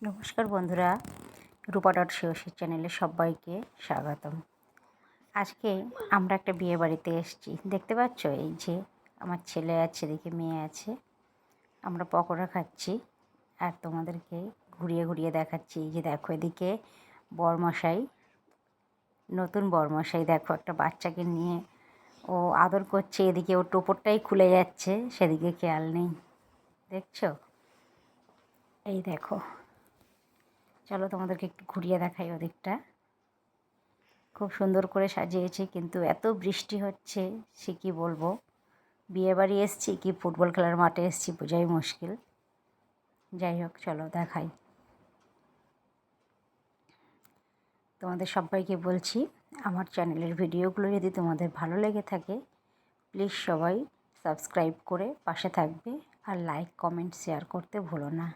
নমস্কার বন্ধুরা, রূপা ডট শিওসি চ্যানেলে সবাইকে স্বাগতম। আজকে আমরা একটা বিয়ে বাড়িতে এসেছি। দেখতে পাচ্ছ, এই যে আমার ছেলে আছে, এদিকে মেয়ে আছে। আমরা পকোড়া খাচ্ছি আর তোমাদেরকে ঘুরিয়ে ঘুরিয়ে দেখাচ্ছি। এই যে দেখো, এদিকে বরমশাই, নতুন বরমশাই দেখো একটা বাচ্চাকে নিয়ে ও আদর করছে। এদিকে ওর টোপরটাই খুলে যাচ্ছে, সেদিকে খেয়াল নেই। দেখছো? এই দেখো, চলো তোমাদেরকে একটু ঘুরিয়ে দেখাই ওদিকটা। খুব সুন্দর করে সাজিয়েছে, কিন্তু এত বৃষ্টি হচ্ছে সে কী বলবো। বিয়েবাড়ি এসছি কি ফুটবল খেলার মাঠে এসছি বোঝাই মুশকিল। যাই হোক, চলো দেখাই। তোমাদের সবাইকে বলছি, আমার চ্যানেলের ভিডিওগুলো যদি তোমাদের ভালো লেগে থাকে, প্লিজ সবাই সাবস্ক্রাইব করে পাশে থাকবে আর লাইক কমেন্ট শেয়ার করতে ভুলো না।